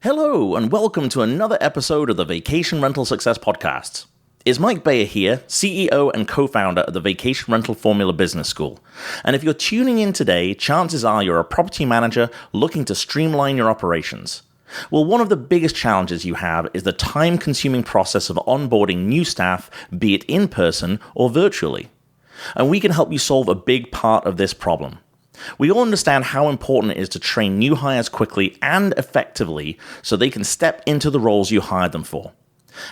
Hello, and welcome to another episode of the Vacation Rental Success Podcast. It's Mike Bayer here, CEO and co-founder of the Vacation Rental Formula Business School. And if you're tuning in today, chances are you're a property manager looking to streamline your operations. Well, one of the biggest challenges you have is the time-consuming process of onboarding new staff, be it in person or virtually. And we can help you solve a big part of this problem. We all understand how important it is to train new hires quickly and effectively so they can step into the roles you hired them for.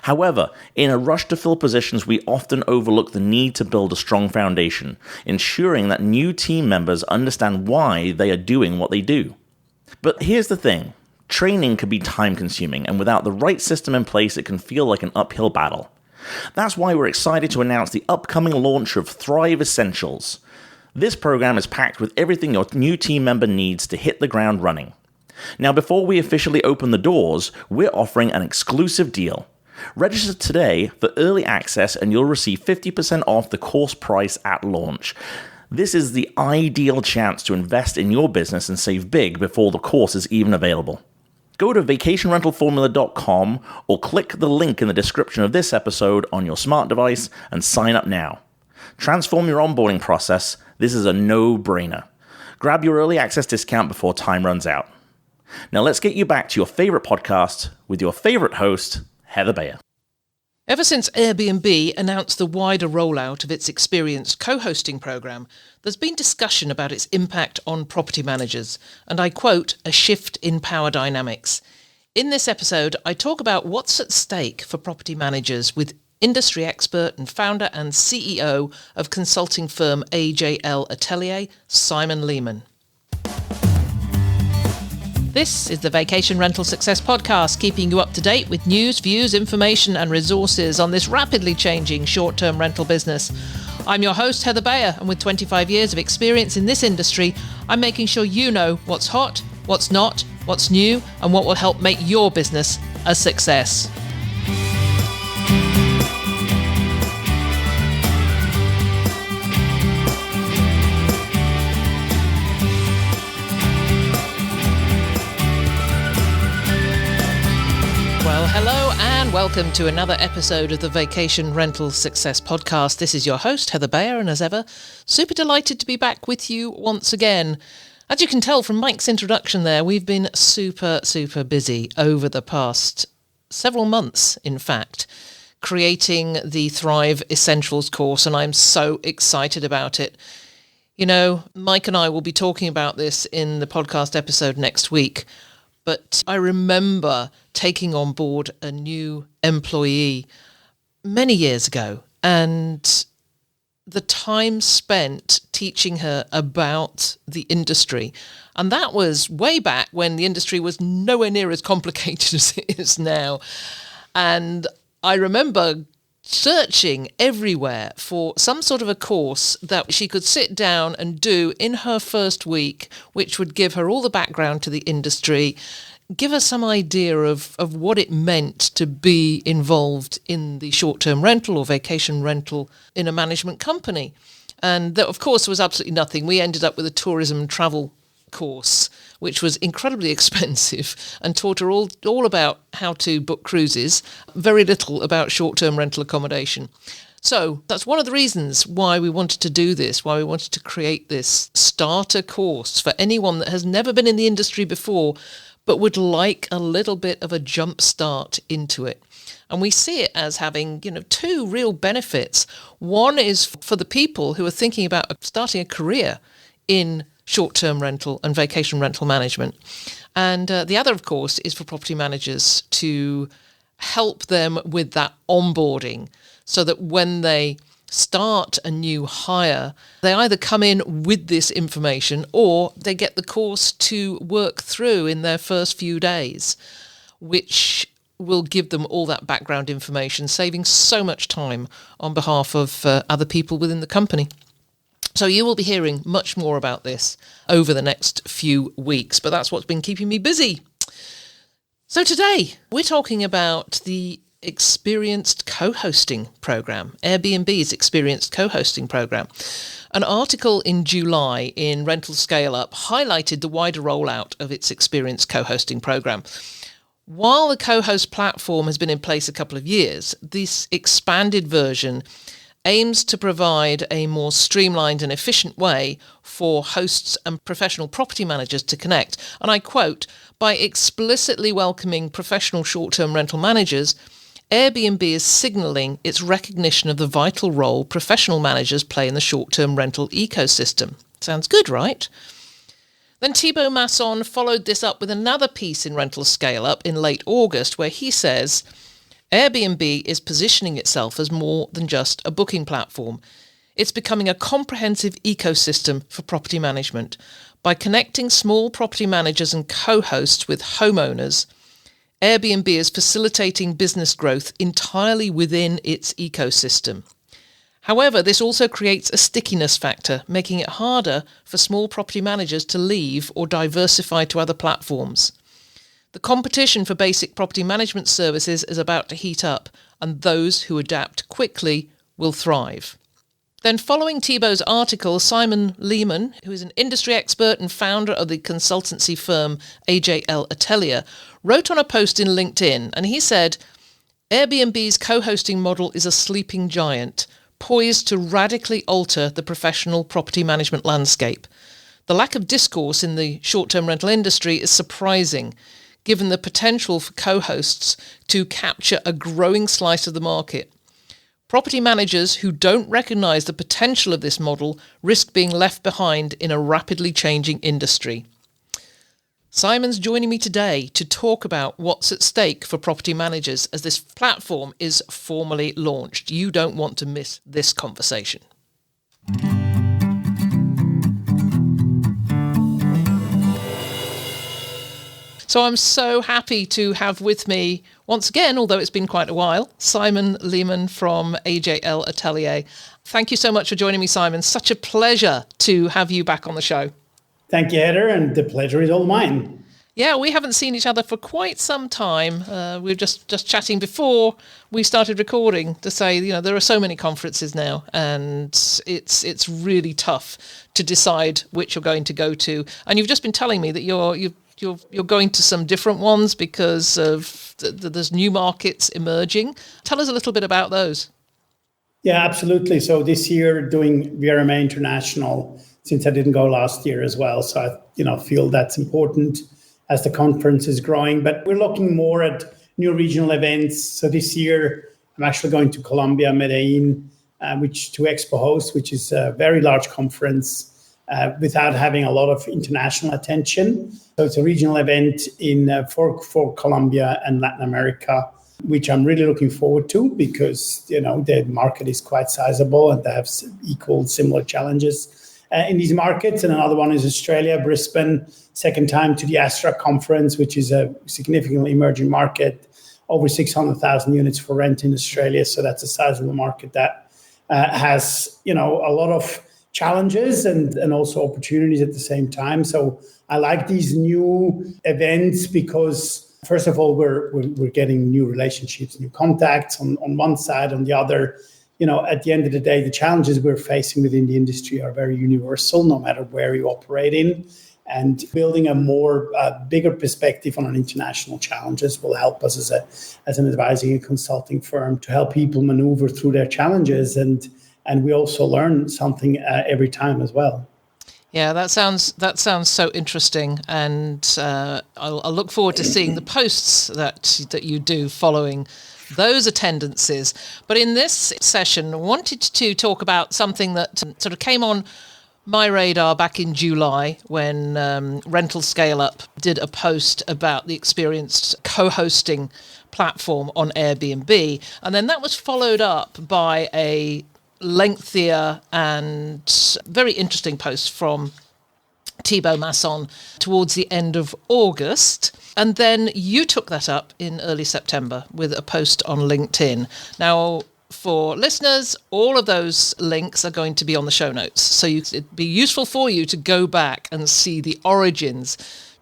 However, in a rush to fill positions, we often overlook the need to build a strong foundation, ensuring that new team members understand why they are doing what they do. But here's the thing. Training can be time-consuming, and without the right system in place, it can feel like an uphill battle. That's why we're excited to announce the upcoming launch of Thrive Essentials. This program is packed with everything your new team member needs to hit the ground running. Now, before we officially open the doors, we're offering an exclusive deal. Register today for early access and you'll receive 50% off the course price at launch. This is the ideal chance to invest in your business and save big before the course is even available. Go to vacationrentalformula.com or click the link in the description of this episode on your smart device and sign up now. Transform your onboarding process. This is a no-brainer. Grab your early access discount before time runs out. Now let's get you back to your favorite podcast with your favorite host, Heather Bayer. Ever since Airbnb announced the wider rollout of its experienced co-hosting program, there's been discussion about its impact on property managers, and I quote, a shift in power dynamics. In this episode, I talk about what's at stake for property managers with industry expert and founder and CEO of consulting firm AJL Atelier, Simon Lehmann. This is the Vacation Rental Success Podcast, keeping you up to date with news, views, information and resources on this rapidly changing short-term rental business. I'm your host, Heather Bayer, and with 25 years of experience in this industry, I'm making sure you know what's hot, what's not, what's new, and what will help make your business a success. Hello and welcome to another episode of the Vacation Rental Success Podcast. This is your host, Heather Bayer, and as ever, super delighted to be back with you once again. As you can tell from Mike's introduction there, we've been super busy over the past several months, in fact, creating the Thrive Essentials course, and I'm so excited about it. You know, Mike and I will be talking about this in the podcast episode next week. But I remember taking on board a new employee many years ago, and the time spent teaching her about the industry. And that was way back when the industry was nowhere near as complicated as it is now. And I remember searching everywhere for some sort of a course that she could sit down and do in her first week, which would give her all the background to the industry, give her some idea of what it meant to be involved in the short-term rental or vacation rental in a management company. And that, of course, was absolutely nothing. We ended up with a tourism and travel course, which was incredibly expensive, and taught her all about how to book cruises, very little about short-term rental accommodation. So that's one of the reasons why we wanted to do this, why we wanted to create this starter course for anyone that has never been in the industry before, but would like a little bit of a jump start into it. And we see it as having, two real benefits. One is for the people who are thinking about starting a career in short-term rental and vacation rental management. And the other, of course, is for property managers to help them with that onboarding so that when they start a new hire, they either come in with this information or they get the course to work through in their first few days, which will give them all that background information, saving so much time on behalf of other people within the company. So you will be hearing much more about this over the next few weeks, but that's what's been keeping me busy. So today we're talking about the experienced co-hosting program, Airbnb's experienced co-hosting program. An article in July in Rental Scale Up highlighted the wider rollout of its experienced co-hosting program. While the co-host platform has been in place a couple of years, this expanded version aims to provide a more streamlined and efficient way for hosts and professional property managers to connect. And I quote, "By explicitly welcoming professional short-term rental managers, Airbnb is signalling its recognition of the vital role professional managers play in the short-term rental ecosystem." Sounds good, right? Then Thibaut Masson followed this up with another piece in Rental Scale Up in late August, where he says, Airbnb is positioning itself as more than just a booking platform. It's becoming a comprehensive ecosystem for property management. By connecting small property managers and co-hosts with homeowners, Airbnb is facilitating business growth entirely within its ecosystem. However, this also creates a stickiness factor, making it harder for small property managers to leave or diversify to other platforms. The competition for basic property management services is about to heat up, and those who adapt quickly will thrive. Then following Thibaut's article, Simon Lehmann, who is an industry expert and founder of the consultancy firm AJL Atelier, wrote on a post in LinkedIn, and he said, Airbnb's co-hosting model is a sleeping giant, poised to radically alter the professional property management landscape. The lack of discourse in the short-term rental industry is surprising, given the potential for co-hosts to capture a growing slice of the market. Property managers who don't recognise the potential of this model risk being left behind in a rapidly changing industry. Simon's joining me today to talk about what's at stake for property managers as this platform is formally launched. You don't want to miss this conversation. So I'm so happy to have with me, once again, although it's been quite a while, Simon Lehmann from AJL Atelier. Thank you so much for joining me, Simon. Such a pleasure to have you back on the show. Thank you, Heather, and the pleasure is all mine. Yeah, we haven't seen each other for quite some time. We were just chatting before we started recording to say, there are so many conferences now, and it's really tough to decide which you're going to go to. And you've just been telling me that you're going to some different ones because of there's new markets emerging. Tell us a little bit about those. Yeah, absolutely. So this year doing VRMA International, since I didn't go last year as well. So I feel that's important as the conference is growing. But we're looking more at new regional events. So this year, I'm actually going to Colombia, Medellin, which to Expo host, which is a very large conference without having a lot of international attention. So it's a regional event for Colombia and Latin America, which I'm really looking forward to because, the market is quite sizable and they have similar challenges in these markets. And another one is Australia, Brisbane, second time to the Astra conference, which is a significantly emerging market, over 600,000 units for rent in Australia. So that's a sizable market that has, a lot of challenges and also opportunities at the same time. So I like these new events because, first of all, we're getting new relationships, new contacts on one side. On the other, at the end of the day, the challenges we're facing within the industry are very universal, no matter where you operate in. And building a bigger perspective on international challenges will help us as an advising and consulting firm to help people maneuver through their challenges. And we also learn something every time as well. Yeah, that sounds so interesting, and I'll look forward to seeing the posts that you do following those attendances. But in this session, I wanted to talk about something that sort of came on my radar back in July when Rental Scale Up did a post about the experienced co-hosting platform on Airbnb, and then that was followed up by a lengthier and very interesting post from Thibaut Masson towards the end of August. And then you took that up in early September with a post on LinkedIn. Now, for listeners, all of those links are going to be on the show notes. So it'd be useful for you to go back and see the origins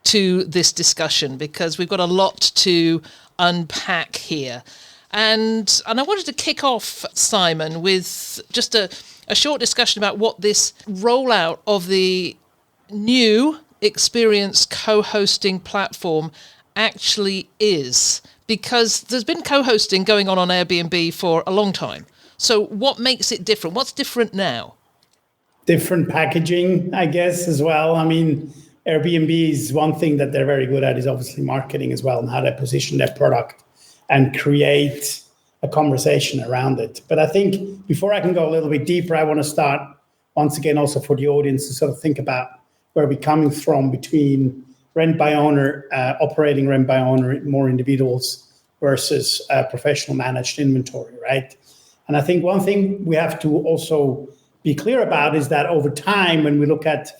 to this discussion, because we've got a lot to unpack here. And I wanted to kick off, Simon, with just a short discussion about what this rollout of the new experienced co-hosting platform actually is? Because there's been co-hosting going on Airbnb for a long time. So what makes it different? What's different now? Different packaging, I guess, as well. I mean, Airbnb is one thing that they're very good at is obviously marketing as well and how they position their product and create a conversation around it. But I think before I can go a little bit deeper, I want to start once again also for the audience to sort of think about where we're coming from between rent by owner, operating rent by owner, more individuals versus professional managed inventory, right? And I think one thing we have to also be clear about is that over time, when we look at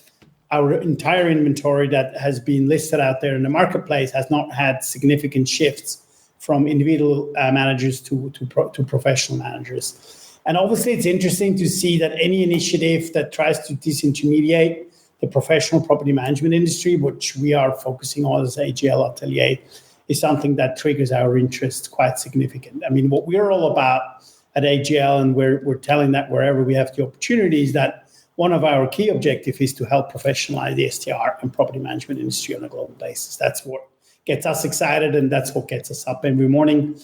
our entire inventory that has been listed out there in the marketplace, has not had significant shifts from individual managers to professional managers. And obviously, it's interesting to see that any initiative that tries to disintermediate the professional property management industry, which we are focusing on as AJL Atelier, is something that triggers our interest quite significant. I mean, what we're all about at AJL, and we're telling that wherever we have the opportunities, that one of our key objectives is to help professionalize the STR and property management industry on a global basis. That's what gets us excited, and that's what gets us up every morning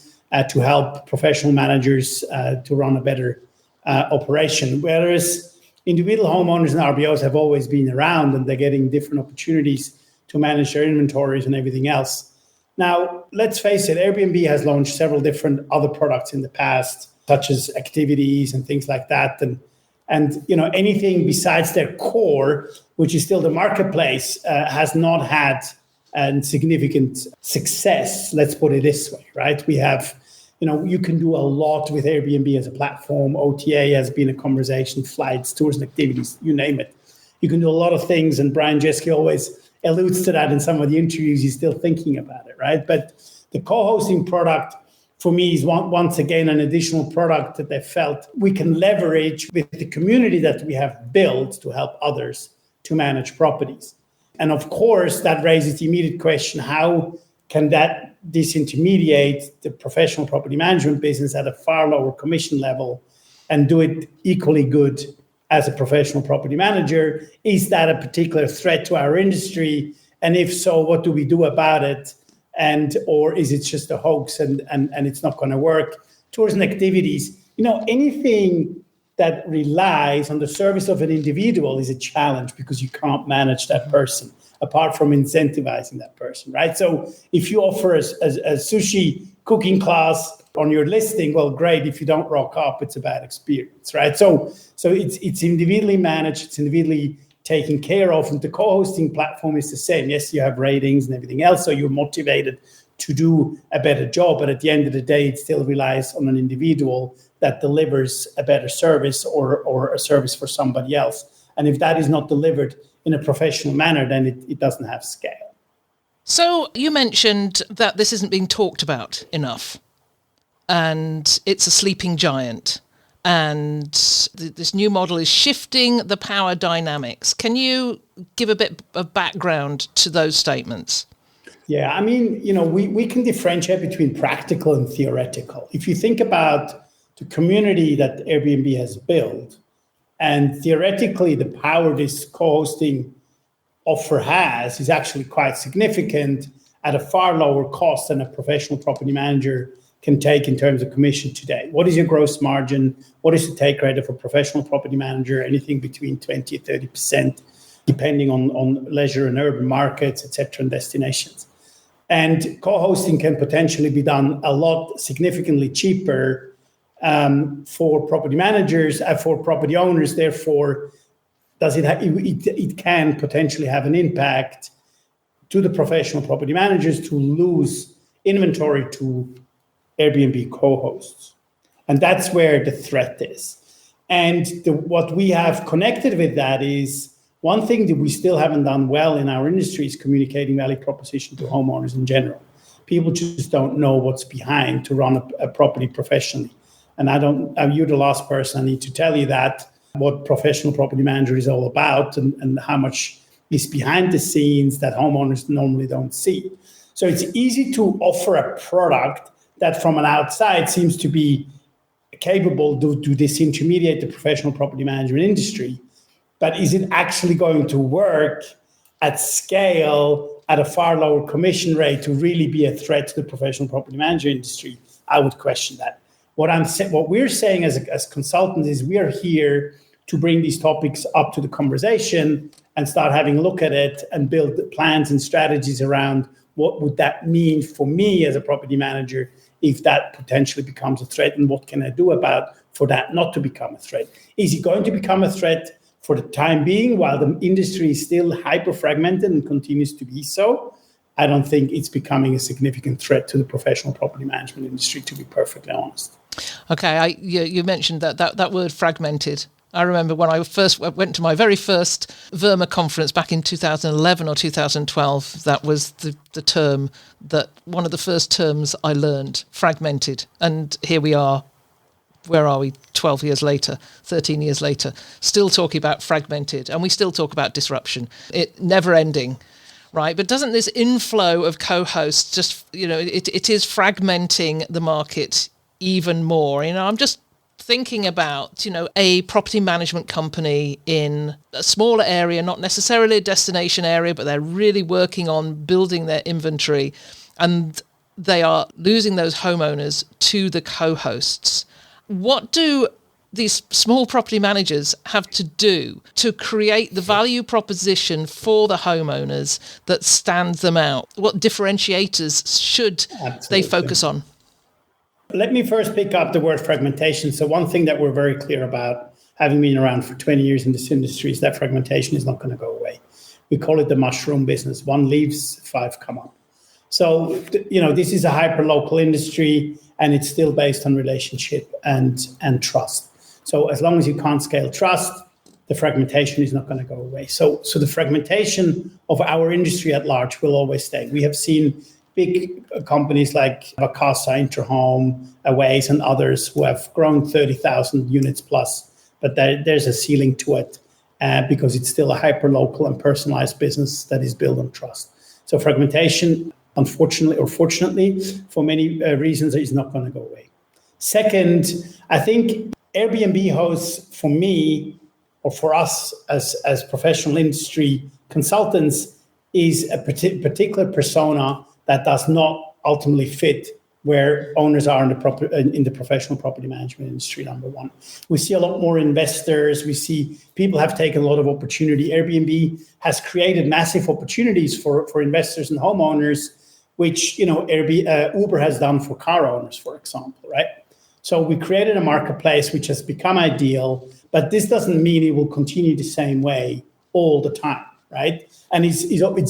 to help professional managers to run a better operation. Whereas individual homeowners and RBOs have always been around, and they're getting different opportunities to manage their inventories and everything else. Now, let's face it, Airbnb has launched several different other products in the past, such as activities and things like that. And you know, anything besides their core, which is still the marketplace, has not had a significant success. Let's put it this way, right? We have, you know, you can do a lot with Airbnb as a platform. OTA has been a conversation, flights, tours and activities, you name it. You can do a lot of things, and Brian Jeske always alludes to that in some of the interviews. He's still thinking about it, right? But the co-hosting product, for me, is once again an additional product that they felt we can leverage with the community that we have built to help others to manage properties. And of course, that raises the immediate question, how can that disintermediate the professional property management business at a far lower commission level and do it equally good as a professional property manager? Is that a particular threat to our industry? And if so, what do we do about it? And or is it just a hoax and it's not going to work? Tours and activities, you know, anything that relies on the service of an individual is a challenge because you can't manage that person apart from incentivizing that person, right? So if you offer a sushi cooking class on your listing, well, great. If you don't rock up, it's a bad experience, right? So it's individually managed, it's individually taken care of, and the co-hosting platform is the same. Yes, you have ratings and everything else, so you're motivated to do a better job, but at the end of the day, it still relies on an individual that delivers a better service or a service for somebody else. And if that is not delivered in a professional manner, then it doesn't have scale. So you mentioned that this isn't being talked about enough, and it's a sleeping giant. And this new model is shifting the power dynamics. Can you give a bit of background to those statements? Yeah, I mean, you know, we can differentiate between practical and theoretical. If you think about the community that Airbnb has built, and theoretically the power this co-hosting offer has is actually quite significant at a far lower cost than a professional property manager can take in terms of commission today. What is your gross margin? What is the take rate of a professional property manager? Anything between 20 to 30%, depending on leisure and urban markets, et cetera, and destinations. And co-hosting can potentially be done a lot significantly cheaper for property managers, for property owners. Therefore, it can potentially have an impact to the professional property managers to lose inventory to Airbnb co-hosts. And that's where the threat is. And what we have connected with that is one thing that we still haven't done well in our industry is communicating value proposition to homeowners in general. People just don't know what's behind to run a property professionally. And you're the last person I need to tell you that, what professional property manager is all about and how much is behind the scenes that homeowners normally don't see. So it's easy to offer a product that from an outside seems to be capable to disintermediate the professional property management industry. But is it actually going to work at scale at a far lower commission rate to really be a threat to the professional property manager industry, I would question that. What we're saying as consultants is we are here to bring these topics up to the conversation and start having a look at it and build plans and strategies around what would that mean for me as a property manager if that potentially becomes a threat, and what can I do for that not to become a threat? Is it going to become a threat for the time being while the industry is still hyper-fragmented and continues to be so? I don't think it's becoming a significant threat to the professional property management industry, to be perfectly honest. Okay, you mentioned that word fragmented. I remember when I first went to my very first VRMA conference back in 2011 or 2012, that was the term, that one of the first terms I learned, fragmented. And here we are, where are we, 12 years later, 13 years later, still talking about fragmented, and we still talk about disruption. It never ending, right? But doesn't this inflow of co-hosts just, it is fragmenting the market even more? I'm just thinking about, a property management company in a smaller area, not necessarily a destination area, but they're really working on building their inventory, and they are losing those homeowners to the co-hosts. What do these small property managers have to do to create the value proposition for the homeowners that stands them out? What differentiators should they focus on? Let me first pick up the word fragmentation. So one thing that we're very clear about, having been around for 20 years in this industry, is that fragmentation is not going to go away. We call it the mushroom business. One leaves, five come up. So, this is a hyper-local industry, and it's still based on relationship and trust. So as long as you can't scale trust, the fragmentation is not going to go away. So the fragmentation of our industry at large will always stay. We have seen big companies like Vacasa, Interhome, Aways, and others who have grown 30,000 units plus, but there's a ceiling to it because it's still a hyper-local and personalized business that is built on trust. So fragmentation, unfortunately or fortunately, for many reasons, is not going to go away. Second, I think Airbnb hosts, for me, or for us as professional industry consultants, is a particular persona that does not ultimately fit where owners are in the professional property management industry, number one. We see a lot more investors. We see people have taken a lot of opportunity. Airbnb has created massive opportunities for investors and homeowners, which Uber has done for car owners, for example, right? So we created a marketplace which has become ideal, but this doesn't mean it will continue the same way all the time, right? And it's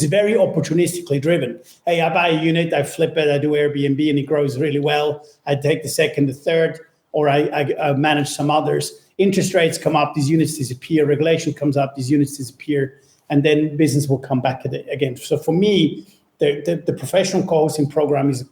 very opportunistically driven. Hey, I buy a unit, I flip it, I do Airbnb, and it grows really well. I take the second, the third, or I manage some others. Interest rates come up, these units disappear. Regulation comes up, these units disappear, and then business will come back again. So for me, the professional co-hosting program is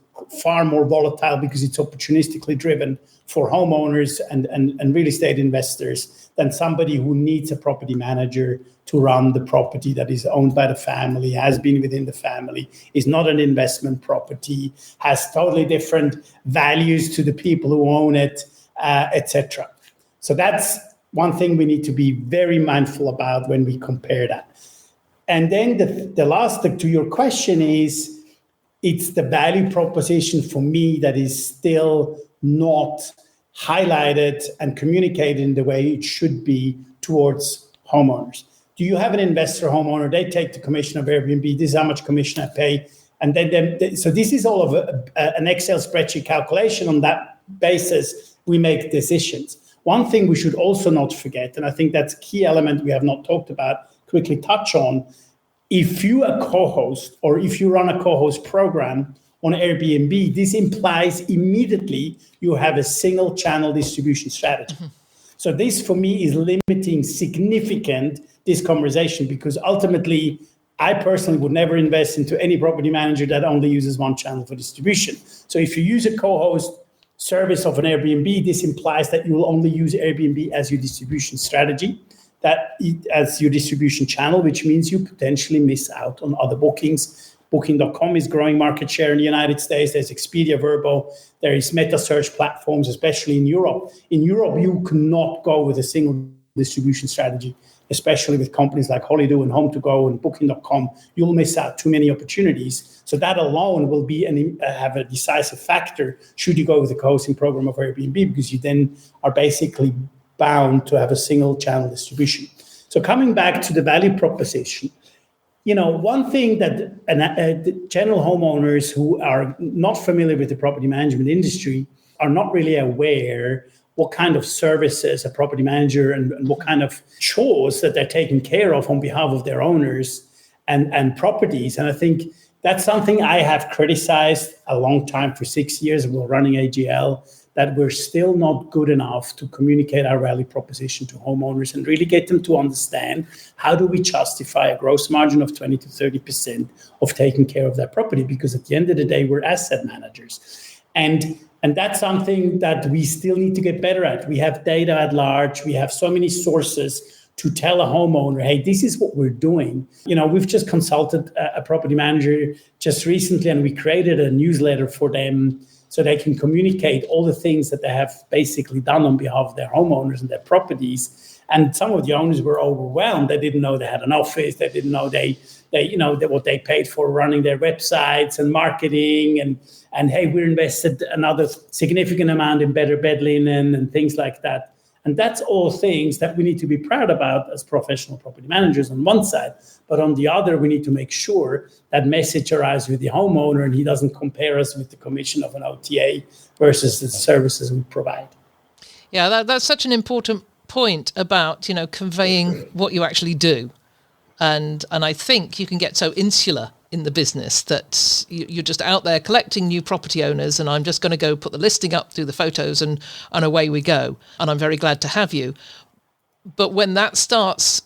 far more volatile because it's opportunistically driven for homeowners and real estate investors than somebody who needs a property manager to run the property that is owned by the family, has been within the family, is not an investment property, has totally different values to the people who own it, etc. So that's one thing we need to be very mindful about when we compare that. And then the last thing to your question is, it's the value proposition for me that is still not highlighted and communicated in the way it should be towards homeowners. Do you have an investor homeowner? They take the commission of Airbnb. This is how much commission I pay. And then so this is all of an Excel spreadsheet calculation. On that basis, we make decisions. One thing we should also not forget, and I think that's a key element we have not talked about, quickly touch on, if you a co-host or if you run a co-host program on Airbnb, this implies immediately you have a single channel distribution strategy. Mm-hmm. So this for me is limiting significant this conversation, because ultimately I personally would never invest into any property manager that only uses one channel for distribution. So if you use a co-host service of an Airbnb, this implies that you will only use Airbnb as your distribution strategy, as your distribution channel, which means you potentially miss out on other bookings. Booking.com is growing market share in the United States. There's Expedia, Vrbo. There is meta search platforms, especially in Europe. In Europe, you cannot go with a single distribution strategy especially with companies like Hollydo and Home2Go and Booking.com, you'll miss out too many opportunities. So that alone will be have a decisive factor should you go with the co-hosting program of Airbnb, because you then are basically bound to have a single channel distribution. So coming back to the value proposition, one thing that general homeowners who are not familiar with the property management industry are not really aware what kind of services a property manager and what kind of chores that they're taking care of on behalf of their owners and properties. And I think that's something I have criticized a long time. For 6 years, we're running AJL, that we're still not good enough to communicate our value proposition to homeowners and really get them to understand how do we justify a gross margin of 20 to 30% of taking care of their property, because at the end of the day, we're asset managers. And that's something that we still need to get better at. We have data at large. We have so many sources to tell a homeowner, hey, this is what we're doing. We've just consulted a property manager just recently, and we created a newsletter for them so they can communicate all the things that they have basically done on behalf of their homeowners and their properties. And some of the owners were overwhelmed. They didn't know they had an office. They didn't know what they paid for running their websites and marketing. And hey, we invested another significant amount in better bed linen and things like that. And that's all things that we need to be proud about as professional property managers on one side. But on the other, we need to make sure that message arrives with the homeowner and he doesn't compare us with the commission of an OTA versus the services we provide. Yeah, that's such an important point about, conveying what you actually do. And I think you can get so insular in the business that you're just out there collecting new property owners, and I'm just going to go put the listing up, do the photos, and away we go. And I'm very glad to have you. But when that starts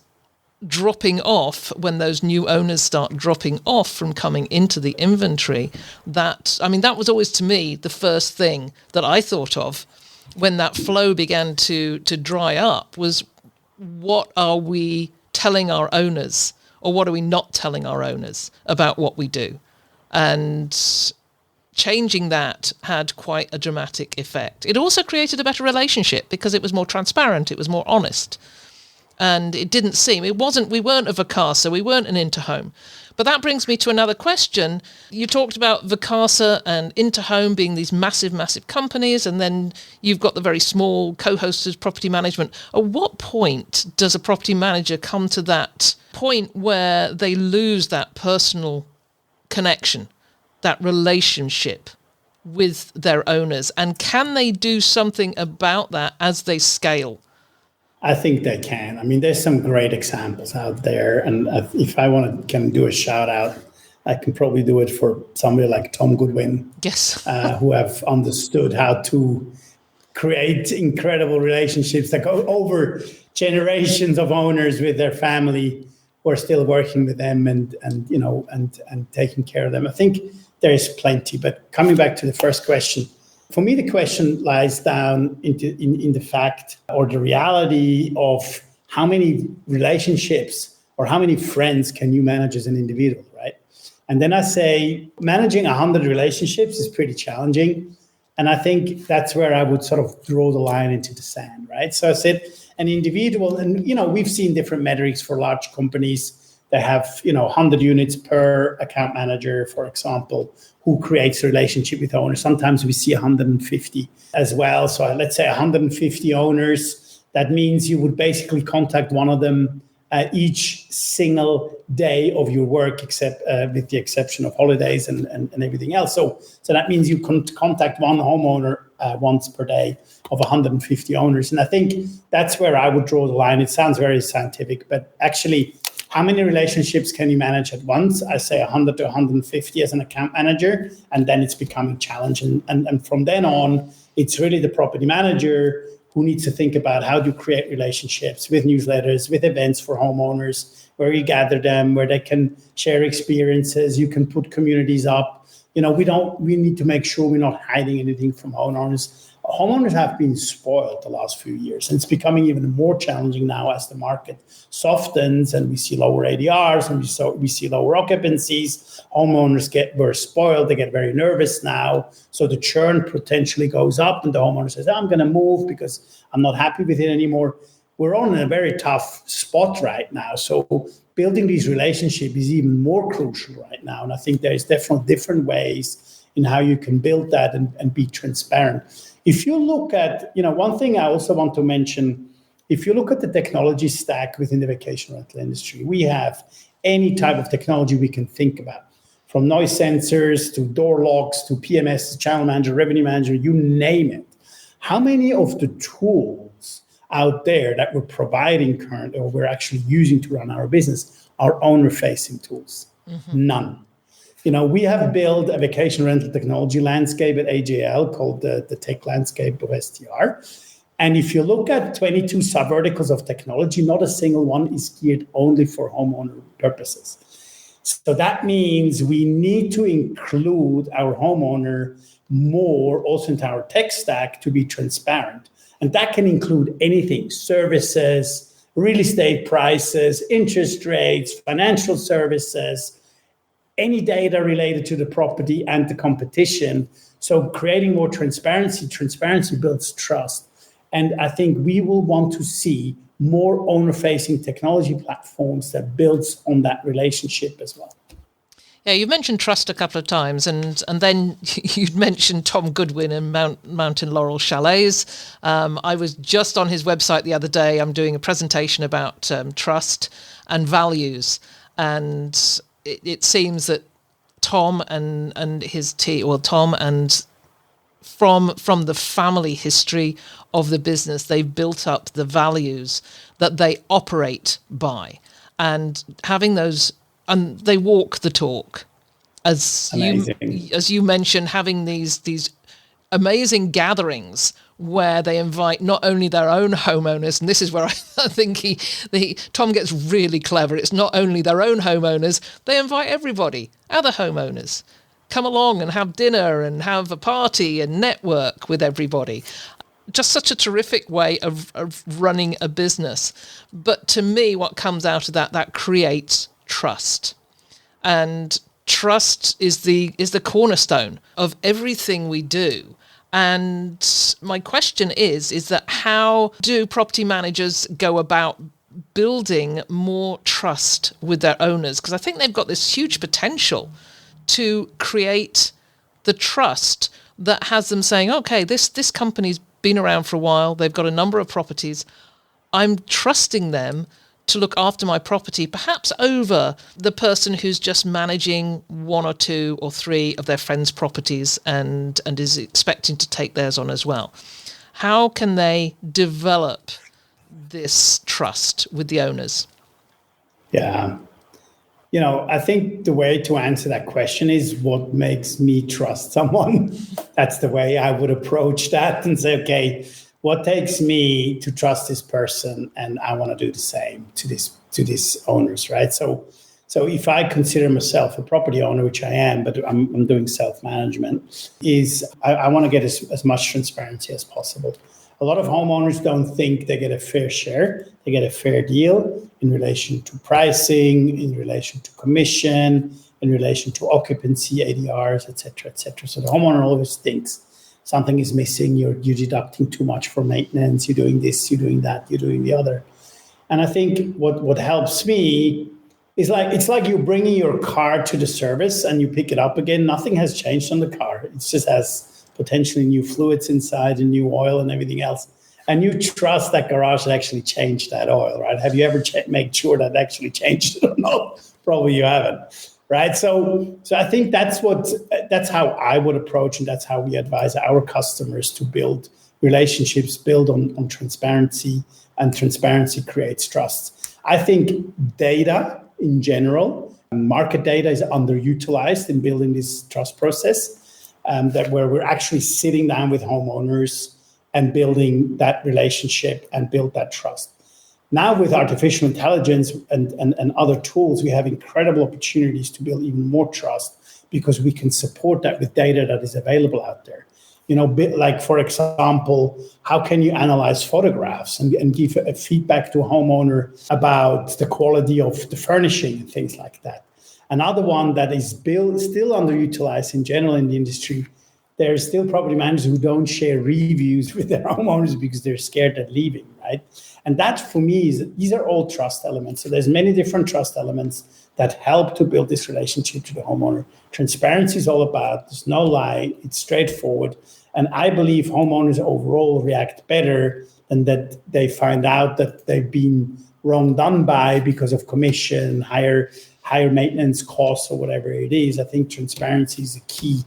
dropping off, when those new owners start dropping off from coming into the inventory, that was always, to me, the first thing that I thought of when that flow began to dry up was, what are we telling our owners, or what are we not telling our owners about what we do? And changing that had quite a dramatic effect. It also created a better relationship because it was more transparent, it was more honest. And we weren't a Vacasa, we weren't an Interhome. But that brings me to another question. You talked about Vacasa and Interhome being these massive, massive companies, and then you've got the very small co-hosted property management. At what point does a property manager come to that point where they lose that personal connection, that relationship with their owners? And can they do something about that as they scale? I think they can. There's some great examples out there. And if I can do a shout out, I can probably do it for somebody like Tom Goodwin. Yes. Who have understood how to create incredible relationships that go over generations of owners with their family who are still working with them and taking care of them. I think there is plenty. But coming back to the first question, for me, the question lies down in the fact or the reality of how many relationships or how many friends can you manage as an individual, right? And then I say managing 100 relationships is pretty challenging. And I think that's where I would sort of draw the line into the sand, right? So I said an individual, and, we've seen different metrics for large companies that have, 100 units per account manager, for example, who creates a relationship with owners. Sometimes we see 150 as well. So let's say 150 owners. That means you would basically contact one of them each single day of your work, except with the exception of holidays and everything else. So that means you can contact one homeowner once per day of 150 owners. And I think that's where I would draw the line. It sounds very scientific, but actually, how many relationships can you manage at once? I say 100 to 150 as an account manager, and then it's becoming challenging. And from then on, it's really the property manager who needs to think about how to create relationships with newsletters, with events for homeowners, where you gather them, where they can share experiences. You can put communities up. We need to make sure we're not hiding anything from homeowners. Homeowners have been spoiled the last few years, and it's becoming even more challenging now as the market softens and we see lower ADRs and we see lower occupancies. Homeowners were spoiled, they get very nervous now. So the churn potentially goes up and the homeowner says, I'm going to move because I'm not happy with it anymore. we're on a very tough spot right now. So building these relationships is even more crucial right now. And I think there's definitely different ways in how you can build that and be transparent. If you look at, one thing I also want to mention, if you look at the technology stack within the vacation rental industry, we have any type of technology we can think about, from noise sensors to door locks to PMS, channel manager, revenue manager, you name it. How many of the tools out there that we're providing currently or we're actually using to run our business are owner-facing tools? Mm-hmm. None. We have built a vacation rental technology landscape at AJL called the tech landscape of STR. And if you look at 22 subverticals of technology, not a single one is geared only for homeowner purposes. So that means we need to include our homeowner more also into our tech stack to be transparent. And that can include anything: services, real estate prices, interest rates, financial services, any data related to the property and the competition. So creating more transparency builds trust. And I think we will want to see more owner-facing technology platforms that builds on that relationship as well. Yeah, you mentioned trust a couple of times, and then you'd mentioned Tom Goodwin and Mountain Laurel Chalets. I was just on his website the other day. I'm doing a presentation about trust and values, and it seems that Tom and his team, Tom and from the family history of the business, they've built up the values that they operate by, and having those. And they walk the talk, as you mentioned, having these amazing gatherings where they invite not only their own homeowners, and this is where I think Tom gets really clever. It's not only their own homeowners; they invite everybody, other homeowners, come along and have dinner and have a party and network with everybody. Just such a terrific way of running a business. But to me, what comes out of that creates trust, and trust is the cornerstone of everything we do. And my question is that how do property managers go about building more trust with their owners? Because I think they've got this huge potential to create the trust that has them saying, okay, this company's been around for a while, they've got a number of properties, I'm trusting them to look after my property, perhaps over the person who's just managing one or two or three of their friends' properties and is expecting to take theirs on as well. How can they develop this trust with the owners? Yeah. I think the way to answer that question is what makes me trust someone. That's the way I would approach that and say, okay, what takes me to trust this person, and I want to do the same to these owners, right? So if I consider myself a property owner, which I am, but I'm doing self-management, is I want to get as much transparency as possible. A lot of homeowners don't think they get a fair share. They get a fair deal in relation to pricing, in relation to commission, in relation to occupancy, ADRs, et cetera, et cetera. So the homeowner always thinks something is missing, you're deducting too much for maintenance, you're doing this, you're doing that, you're doing the other. And I think what helps me is it's like you're bringing your car to the service and you pick it up again. Nothing has changed on the car. It just has potentially new fluids inside and new oil and everything else. And you trust that garage that actually changed that oil, right? Have you ever made sure that actually changed it or not? Probably you haven't. Right. So I think that's how I would approach, and that's how we advise our customers to build relationships, build on transparency, and transparency creates trust. I think data in general, market data is underutilized in building this trust process, that where we're actually sitting down with homeowners and building that relationship and build that trust. Now with artificial intelligence and other tools, we have incredible opportunities to build even more trust because we can support that with data that is available out there. Like, for example, how can you analyze photographs and give a feedback to a homeowner about the quality of the furnishing and things like that? Another one that is still underutilized in general in the industry, there's still property managers who don't share reviews with their homeowners because they're scared of leaving, right? right? And that for me these are all trust elements. So there's many different trust elements that help to build this relationship to the homeowner. Transparency is all about, there's no lie, it's straightforward. And I believe homeowners overall react better than that they find out that they've been wrong done by because of commission, higher maintenance costs or whatever it is. I think transparency is the key.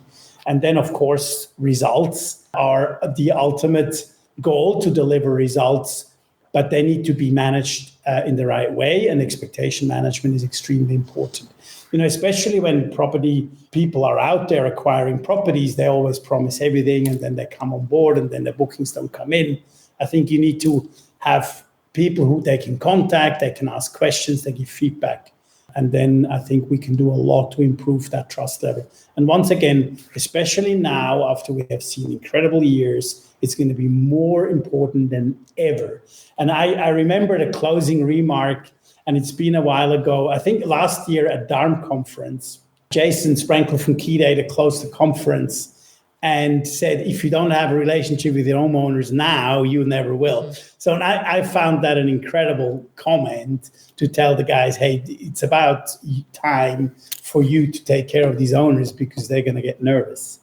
And then, of course, results are the ultimate goal, to deliver results, but they need to be managed in the right way. And expectation management is extremely important. Especially when property people are out there acquiring properties, they always promise everything and then they come on board and then the bookings don't come in. I think you need to have people who they can contact, they can ask questions, they give feedback. And then I think we can do a lot to improve that trust level. And once again, especially now, after we have seen incredible years, it's going to be more important than ever. And I remember the closing remark, and it's been a while ago, I think last year at DARM conference, Jason Sprankle from Key Data closed the conference and said, if you don't have a relationship with your homeowners now, you never will. Mm-hmm. So I found that an incredible comment to tell the guys, hey, it's about time for you to take care of these owners because they're going to get nervous.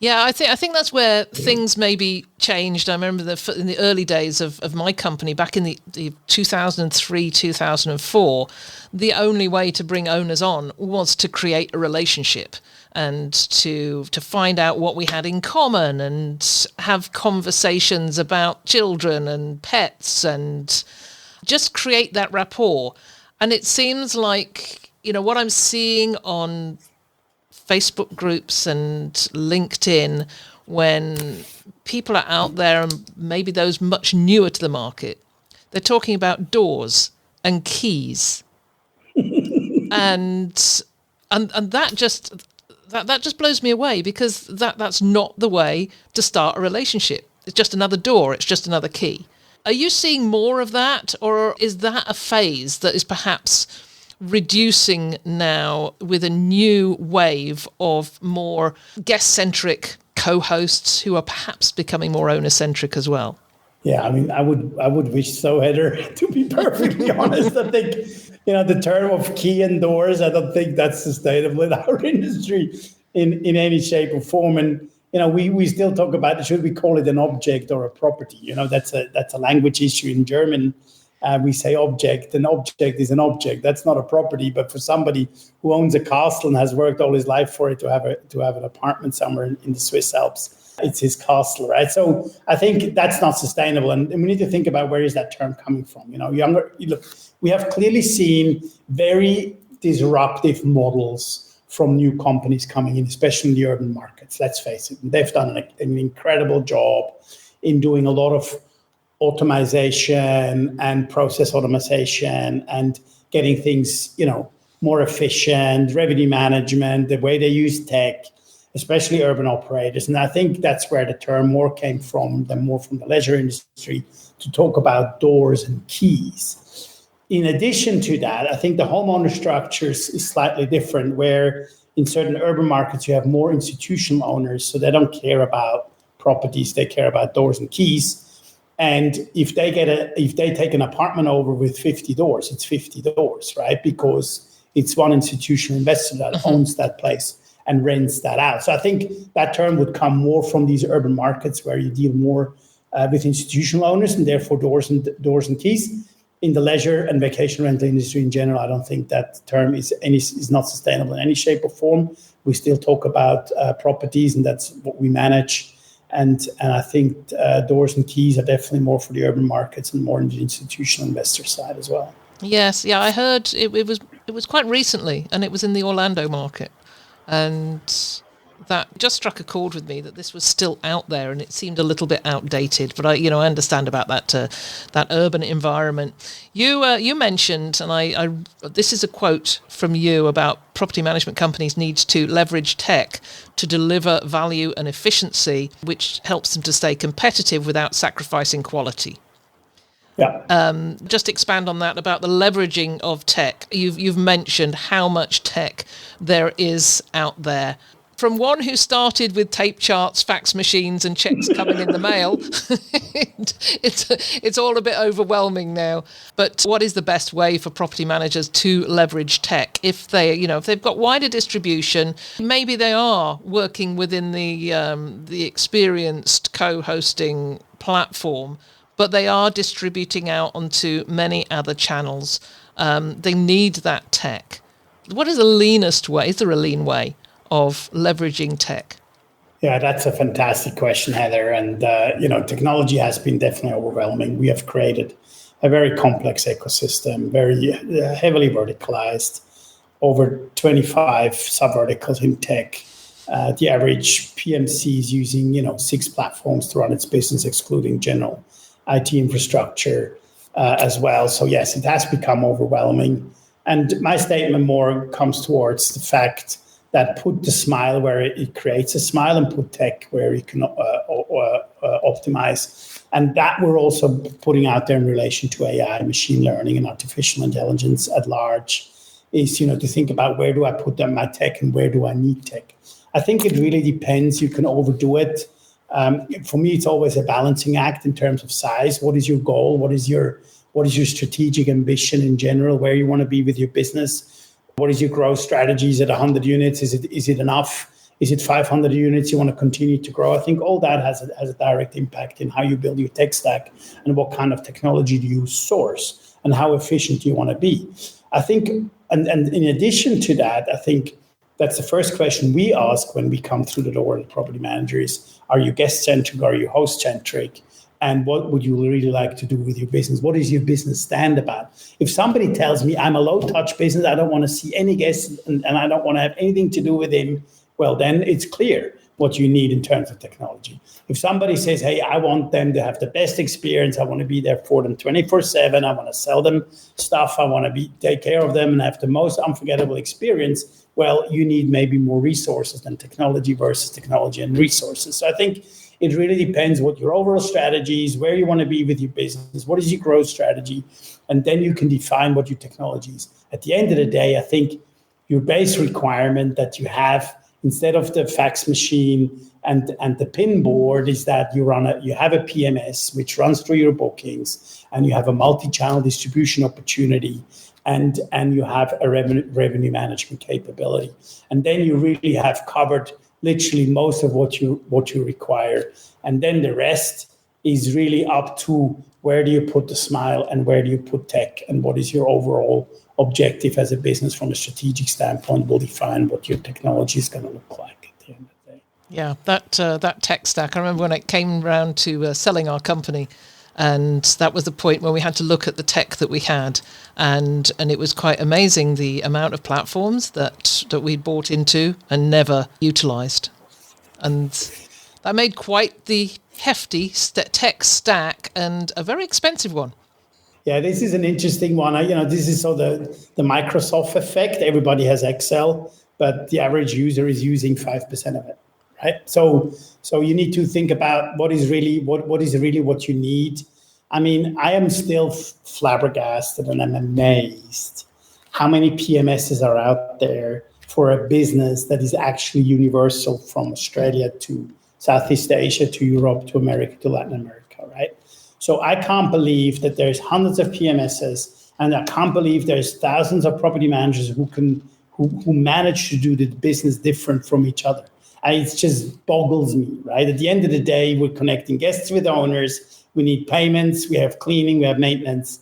Yeah, I think that's where things maybe changed. I remember in the early days of my company, back in the 2003, 2004, the only way to bring owners on was to create a relationship and to find out what we had in common and have conversations about children and pets and just create that rapport. And it seems like, what I'm seeing on Facebook groups and LinkedIn, when people are out there and maybe those much newer to the market, they're talking about doors and keys. and that just blows me away, because that's not the way to start a relationship. It's just another door, it's just another key. Are you seeing more of that, or is that a phase that is perhaps reducing now with a new wave of more guest-centric co-hosts who are perhaps becoming more owner-centric as well? Yeah, I mean, I would wish so, Heather, to be perfectly honest. I think, the term of key and doors, I don't think that's sustainable in our industry in any shape or form. And, we still talk about, should we call it an object or a property? That's a language issue in German. We say object. An object is an object. That's not a property. But for somebody who owns a castle and has worked all his life for it to have an apartment somewhere in the Swiss Alps, it's his castle, right? So I think that's not sustainable, and we need to think about where is that term coming from. We have clearly seen very disruptive models from new companies coming in, especially in the urban markets. Let's face it, they've done an incredible job in doing a lot of automation and process automation and getting things, more efficient, revenue management, the way they use tech, especially urban operators. And I think that's where the term more came from, more from the leisure industry, to talk about doors and keys. In addition to that, I think the homeowner structures is slightly different, where in certain urban markets you have more institutional owners, so they don't care about properties, they care about doors and keys. And if they take an apartment over with 50 doors, it's 50 doors, right? Because it's one institutional investor that owns that place and rents that out. So I think that term would come more from these urban markets where you deal more with institutional owners, and therefore doors and keys. In the leisure and vacation rental industry in general, I don't think that term is not sustainable in any shape or form. We still talk about properties, and that's what we manage. And I think doors and keys are definitely more for the urban markets and more in the institutional investor side as well. Yes, yeah, I heard it was quite recently, and it was in the Orlando market, and that just struck a chord with me that this was still out there, and it seemed a little bit outdated. But I understand about that urban environment. You mentioned, and I this is a quote from you about property management companies need to leverage tech to deliver value and efficiency, which helps them to stay competitive without sacrificing quality. Yeah. Just expand on that about the leveraging of tech. You've mentioned how much tech there is out there from one who started with tape charts, fax machines, and checks coming in the mail, it's all a bit overwhelming now. But what is the best way for property managers to leverage tech if they've got wider distribution? Maybe they are working within the experienced co-hosting platform, but they are distributing out onto many other channels. They need that tech. What is the leanest way? Is there a lean way of leveraging tech? Yeah, that's a fantastic question, Heather. And, technology has been definitely overwhelming. We have created a very complex ecosystem, very heavily verticalized, over 25 sub-verticals in tech. The average PMC is using, 6 platforms to run its business, excluding general IT infrastructure as well. So yes, it has become overwhelming. And my statement more comes towards the fact that put the smile where it creates a smile and put tech where it can optimize. And that we're also putting out there in relation to AI, machine learning, and artificial intelligence at large is, to think about where do I put my tech and where do I need tech. I think it really depends. You can overdo it. For me, it's always a balancing act in terms of size. What is your goal? What is your strategic ambition in general? Where you want to be with your business? What is your growth strategies at 100 units? Is it enough? Is it 500 units you want to continue to grow? I think all that has a direct impact in how you build your tech stack and what kind of technology do you source and how efficient you want to be. I think, and in addition to that, I think that's the first question we ask when we come through the door as property managers. Are you guest-centric? Are you host-centric? And what would you really like to do with your business? What is your business stand about? If somebody tells me I'm a low-touch business, I don't want to see any guests and I don't want to have anything to do with him, well, then it's clear what you need in terms of technology. If somebody says, hey, I want them to have the best experience, I want to be there for them 24/7, I want to sell them stuff, I want to take care of them and have the most unforgettable experience, well, you need maybe more resources than technology versus technology and resources. So I think it really depends what your overall strategy is, where you want to be with your business, what is your growth strategy, and then you can define what your technology is. At the end of the day, I think your base requirement that you have instead of the fax machine and the pin board is that you have a PMS which runs through your bookings, and you have a multi-channel distribution opportunity, and you have a revenue management capability, and then you really have covered literally most of what you require. And then the rest is really up to where do you put the smile and where do you put tech, and what is your overall objective as a business from a strategic standpoint will define what your technology is going to look like at the end of the day. Yeah, that tech stack. I remember when it came around to selling our company, and that was the point where we had to look at the tech that we had, and it was quite amazing the amount of platforms that we'd bought into and never utilized, and that made quite the hefty tech stack and a very expensive one. Yeah, this is an interesting one. This is so the Microsoft effect. Everybody has Excel, but the average user is using 5% of it. Right. So you need to think about what is really what you need. I mean, I am still flabbergasted and I'm amazed how many PMSs are out there for a business that is actually universal from Australia to Southeast Asia to Europe to America to Latin America, right? So I can't believe that there's hundreds of PMSs, and I can't believe there's thousands of property managers who manage to do the business different from each other. It just boggles me, right? At the end of the day, we're connecting guests with owners. We need payments. We have cleaning. We have maintenance.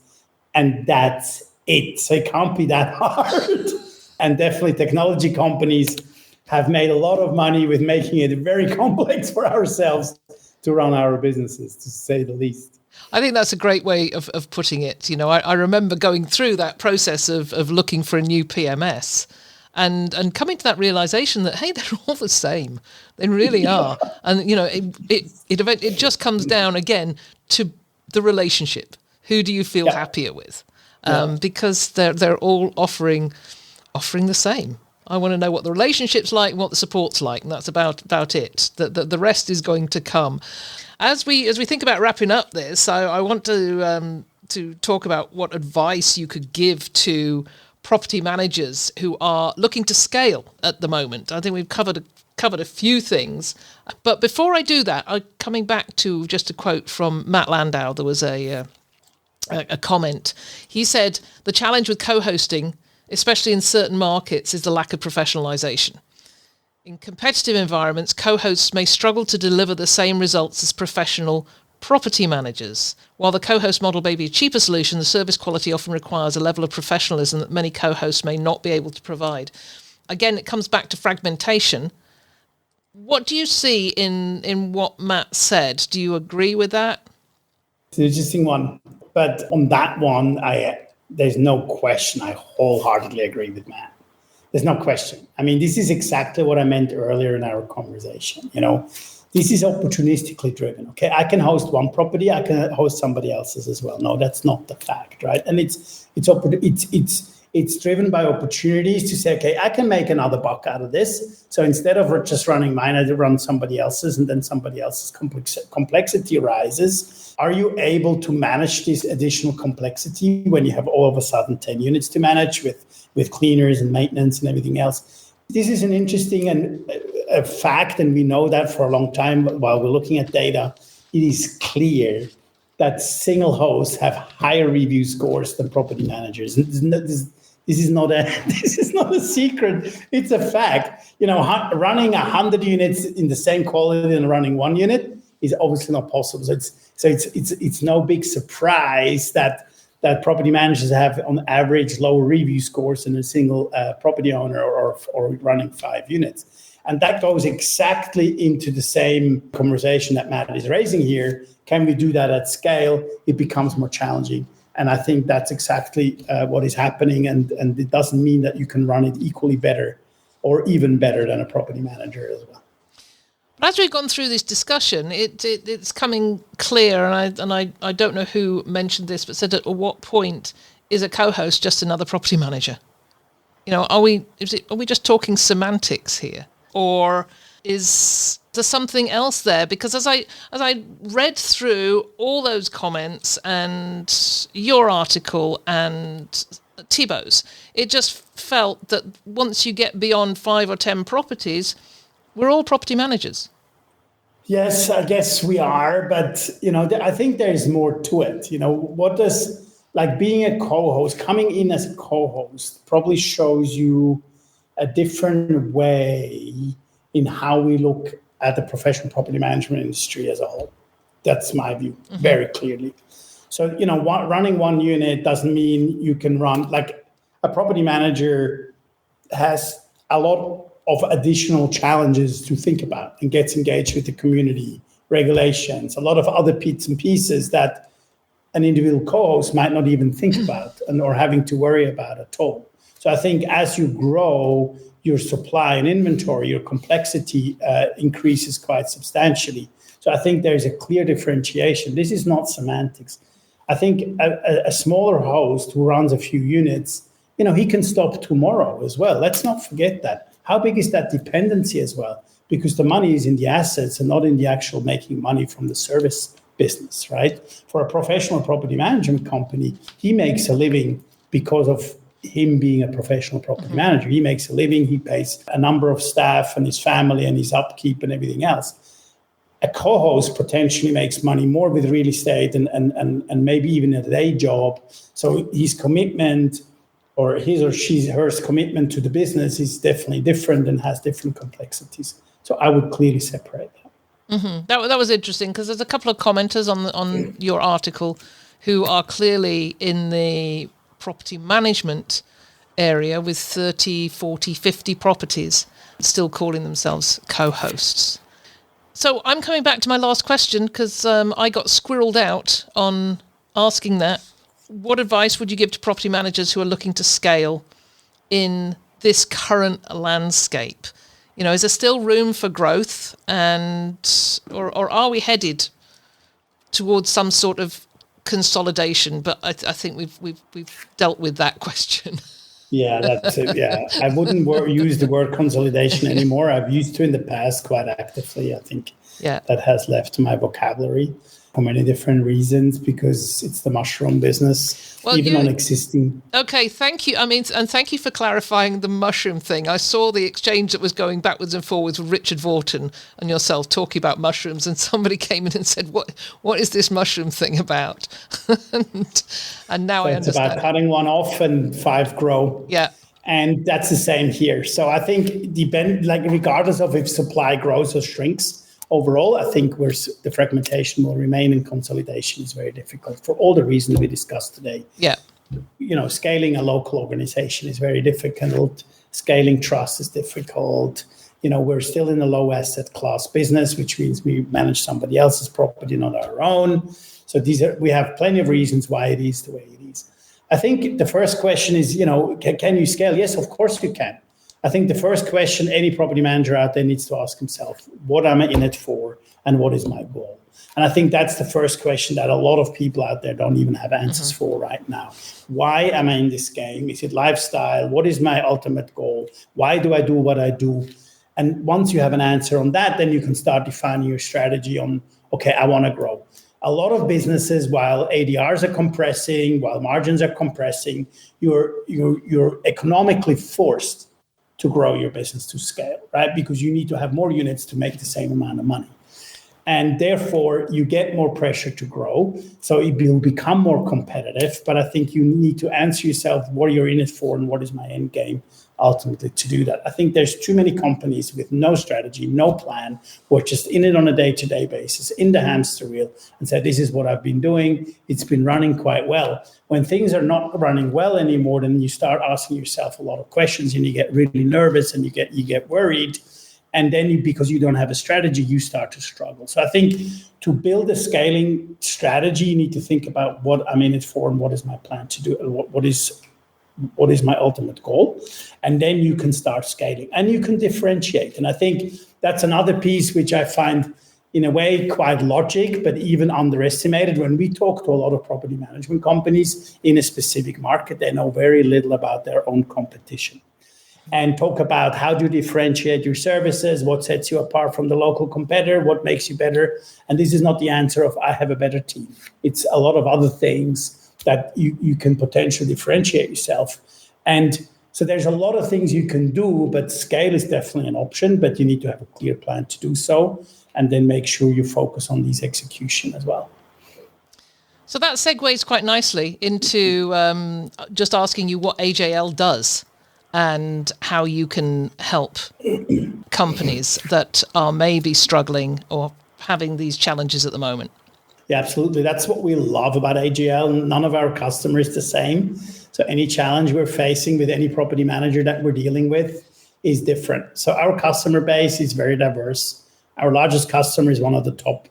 And that's it. So it can't be that hard. And definitely technology companies have made a lot of money with making it very complex for ourselves to run our businesses, to say the least. I think that's a great way of putting it. I remember going through that process of looking for a new PMS. And coming to that realization that, hey, they're all the same. They really are. And, it just comes down again to the relationship. Who do you feel happier with? Because they're all offering the same. I want to know what the relationship's like and what the support's like, and that's about it. The rest is going to come. As we think about wrapping up this, I want to talk about what advice you could give to property managers who are looking to scale at the moment. I think we've covered a covered a few things. But before I do that, coming back to just a quote from Matt Landau, there was a comment. He said, the challenge with co-hosting, especially in certain markets, is the lack of professionalization. In competitive environments, co-hosts may struggle to deliver the same results as professional property managers. While the co-host model may be a cheaper solution, the service quality often requires a level of professionalism that many co-hosts may not be able to provide. Again, it comes back to fragmentation. What do you see in what Matt said? Do you agree with that? It's an interesting one. But on that one, there's no question. I wholeheartedly agree with Matt. There's no question. I mean, this is exactly what I meant earlier in our conversation. This is opportunistically driven. Okay, I can host one property, I can host somebody else's as well. No, that's not the fact, right? And it's driven by opportunities to say, okay, I can make another buck out of this. So instead of just running mine, I run somebody else's, and then somebody else's complexity arises. Are you able to manage this additional complexity when you have all of a sudden 10 units to manage with cleaners and maintenance and everything else? This is an interesting a fact, and we know that for a long time while we're looking at data. It is clear that single hosts have higher review scores than property managers. This is not a secret. It's a fact. Running 100 units in the same quality and running one unit is obviously not possible. So it's no big surprise that property managers have on average lower review scores than a single property owner or running 5 units. And that goes exactly into the same conversation that Matt is raising here. Can we do that at scale? It becomes more challenging. And I think that's exactly what is happening. And it doesn't mean that you can run it equally better or even better than a property manager as well. As we've gone through this discussion, it's coming clear, and I don't know who mentioned this, but said at what point is a co-host just another property manager? Are we just talking semantics here, or is there something else there? Because as I read through all those comments and your article and Thibaut's, it just felt that once you get beyond 5 or 10 properties, we're all property managers. Yes, I guess we are, but I think there's more to it. What does being a co-host, coming in as a co-host, probably shows you a different way in how we look at the professional property management industry as a whole. That's my view, very clearly. So running one unit doesn't mean you can run a property manager has a lot of additional challenges to think about and gets engaged with the community, regulations, a lot of other bits and pieces that an individual co-host might not even think about or having to worry about at all. So I think as you grow your supply and inventory, your complexity increases quite substantially. So I think there's a clear differentiation. This is not semantics. I think a smaller host who runs a few units, he can stop tomorrow as well. Let's not forget that. How big is that dependency as well? Because the money is in the assets and not in the actual making money from the service business, right? For a professional property management company, he makes a living because of him being a professional property manager. He makes a living, he pays a number of staff and his family and his upkeep and everything else. A co-host potentially makes money more with real estate and maybe even a day job. So his commitment or his or her commitment to the business is definitely different and has different complexities. So I would clearly separate that. That was interesting because there's a couple of commenters on your article who are clearly in the property management area with 30, 40, 50 properties, still calling themselves co-hosts. So I'm coming back to my last question because I got squirreled out on asking that. What advice would you give to property managers who are looking to scale in this current landscape? Is there still room for growth, or are we headed towards some sort of consolidation? But I think we've dealt with that question. Yeah, that's it. Yeah, I wouldn't use the word consolidation anymore. I've used to in the past quite actively. I think that has left my vocabulary. for many different reasons, because it's the mushroom business, even on existing. Okay, thank you. I mean, and thank you for clarifying the mushroom thing. I saw the exchange that was going backwards and forwards with Richard Vorton and yourself talking about mushrooms, and somebody came in and said, what is this mushroom thing about? and now I understand. It's about cutting one off and 5 grow. Yeah. And that's the same here. So I think regardless of if supply grows or shrinks, overall, I think the fragmentation will remain, and consolidation is very difficult for all the reasons we discussed today. Yeah. Scaling a local organization is very difficult. Scaling trust is difficult. We're still in a low asset class business, which means we manage somebody else's property, not our own. So we have plenty of reasons why it is the way it is. I think the first question is, can you scale? Yes, of course you can. I think the first question any property manager out there needs to ask himself, what am I in it for and what is my goal? And I think that's the first question that a lot of people out there don't even have answers for right now. Why am I in this game? Is it lifestyle? What is my ultimate goal? Why do I do what I do? And once you have an answer on that, then you can start defining your strategy on, okay, I want to grow. A lot of businesses, while ADRs are compressing, while margins are compressing, you're economically forced to grow your business to scale, right? Because you need to have more units to make the same amount of money. And therefore, you get more pressure to grow. So it will become more competitive. But I think you need to answer yourself, what you're in it for and what is my end game ultimately to do that. I think there's too many companies with no strategy, no plan, who are just in it on a day-to-day basis, in the hamster wheel, and say, this is what I've been doing. It's been running quite well. When things are not running well anymore, then you start asking yourself a lot of questions, and you get really nervous, and you get worried. And then because you don't have a strategy, you start to struggle. So I think to build a scaling strategy, you need to think about what I'm in it for and what is my plan to do, and what is my ultimate goal. And then you can start scaling and you can differentiate. And I think that's another piece which I find in a way quite logic, but even underestimated. When we talk to a lot of property management companies in a specific market, they know very little about their own competition. And talk about how do you differentiate your services, what sets you apart from the local competitor, what makes you better. And this is not the answer of I have a better team. It's a lot of other things that you can potentially differentiate yourself. And so there's a lot of things you can do, but scale is definitely an option, but you need to have a clear plan to do so, and then make sure you focus on these execution as well. So that segues quite nicely into just asking you what AJL does and how you can help companies that are maybe struggling or having these challenges at the moment. Yeah, absolutely. That's what we love about AJL. None of our customers is the same. So any challenge we're facing with any property manager that we're dealing with is different. So our customer base is very diverse. Our largest customer is one of the top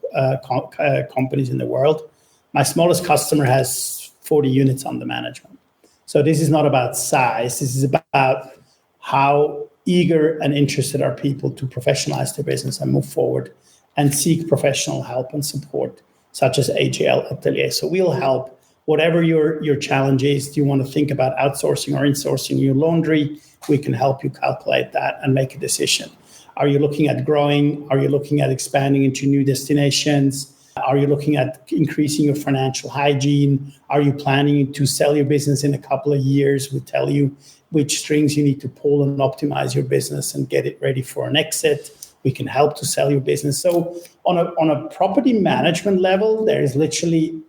companies in the world. My smallest customer has 40 units under management. So this is not about size. This is about how eager and interested are people to professionalize their business and move forward and seek professional help and support, such as AJL Atelier. So we'll help whatever your challenge is. Do you want to think about outsourcing or insourcing your laundry? We can help you calculate that and make a decision. Are you looking at growing? Are you looking at expanding into new destinations? Are you looking at increasing your financial hygiene? Are you planning to sell your business in a couple of years? We tell you which strings you need to pull and optimize your business and get it ready for an exit. We can help to sell your business. So on a property management level, there is literally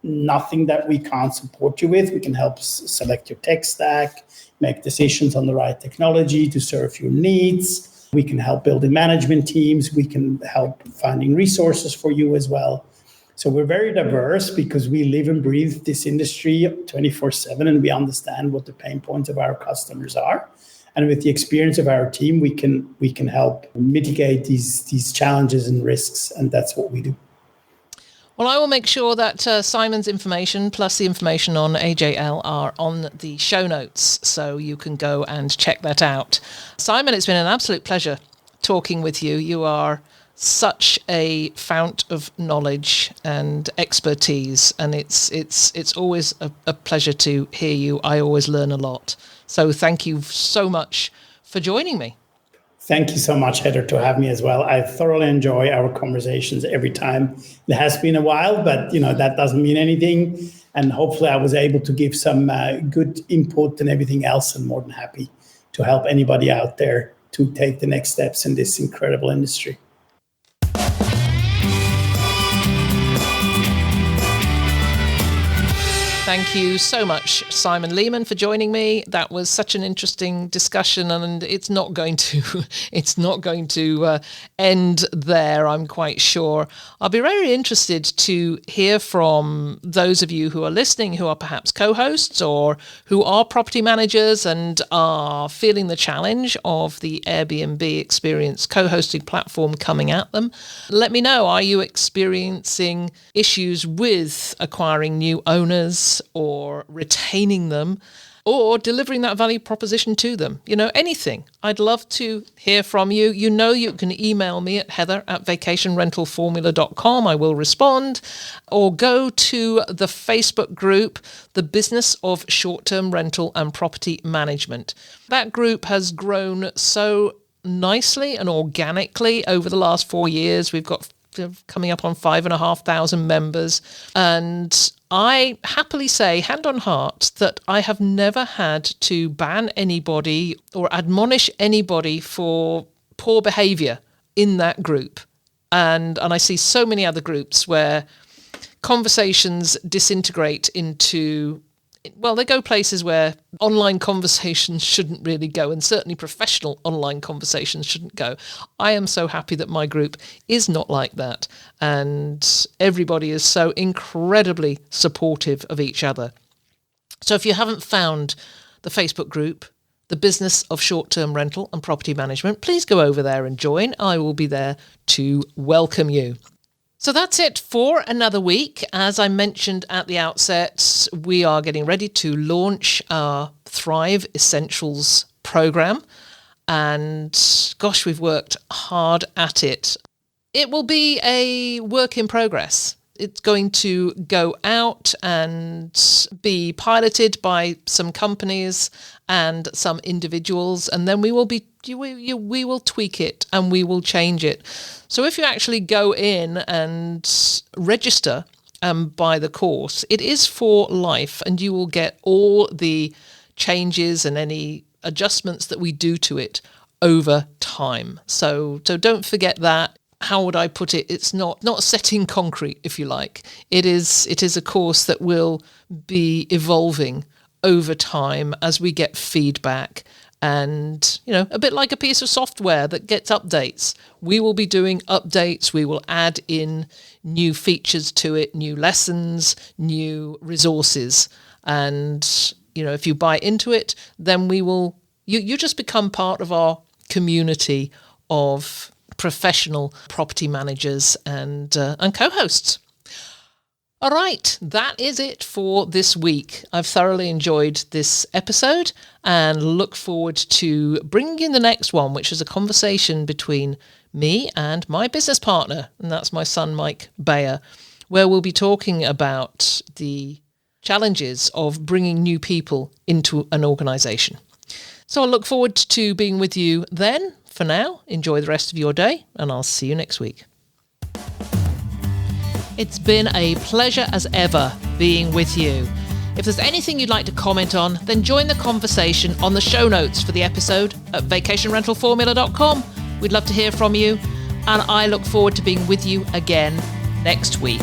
nothing that we can't support you with. We can help select your tech stack, make decisions on the right technology to serve your needs. We can help building management teams. We can help finding resources for you as well. So we're very diverse because we live and breathe this industry 24/7, and we understand what the pain points of our customers are. And with the experience of our team, we can help mitigate these challenges and risks, and that's what we do. Well, I will make sure that Simon's information plus the information on AJL are on the show notes, so you can go and check that out. Simon, it's been an absolute pleasure talking with you. You are such a fount of knowledge and expertise, and it's always a pleasure to hear you. I always learn a lot. So thank you so much for joining me. Thank you so much, Heather, to have me as well. I thoroughly enjoy our conversations every time. It has been a while, but that doesn't mean anything. And hopefully I was able to give some good input and everything else. I'm more than happy to help anybody out there to take the next steps in this incredible industry. Thank you so much, Simon Lehmann, for joining me. That was such an interesting discussion, and it's not going to end there, I'm quite sure. I'll be very interested to hear from those of you who are listening, who are perhaps co-hosts or who are property managers and are feeling the challenge of the Airbnb experience co-hosting platform coming at them. Let me know, are you experiencing issues with acquiring new owners or retaining them, or delivering that value proposition to them? Anything. I'd love to hear from you. You can email me at heather@vacationrentalformula.com. I will respond. Or go to the Facebook group, The Business of Short-Term Rental and Property Management. That group has grown so nicely and organically over the last 4 years. We've got coming up on 5,500 members. And I happily say, hand on heart, that I have never had to ban anybody or admonish anybody for poor behaviour in that group. And I see so many other groups where conversations disintegrate into, they go places where online conversations shouldn't really go, and certainly professional online conversations shouldn't go. I am so happy that my group is not like that, and everybody is so incredibly supportive of each other. So if you haven't found the Facebook group, The Business of Short-Term Rental and Property Management, please go over there and join. I will be there to welcome you. So that's it for another week. As I mentioned at the outset, we are getting ready to launch our Thrive Essentials program. And gosh, we've worked hard at it. It will be a work in progress. It's going to go out and be piloted by some companies and some individuals, and then we will tweak it and we will change it. So if you actually go in and register and buy the course, it is for life, and you will get all the changes and any adjustments that we do to it over time. So don't forget that. How would I put it? It's not set in concrete, if you like. It is a course that will be evolving over time as we get feedback, and a bit like a piece of software that gets updates. We will be doing updates. We will add in new features to it, new lessons, new resources, and if you buy into it, then you just become part of our community of professional property managers and co-hosts. All right, that is it for this week. I've thoroughly enjoyed this episode and look forward to bringing in the next one, which is a conversation between me and my business partner, and that's my son, Mike Bayer, where we'll be talking about the challenges of bringing new people into an organisation. So I look forward to being with you then. For now, enjoy the rest of your day, and I'll see you next week. It's been a pleasure as ever being with you. If there's anything you'd like to comment on, then join the conversation on the show notes for the episode at vacationrentalformula.com. We'd love to hear from you, and I look forward to being with you again next week.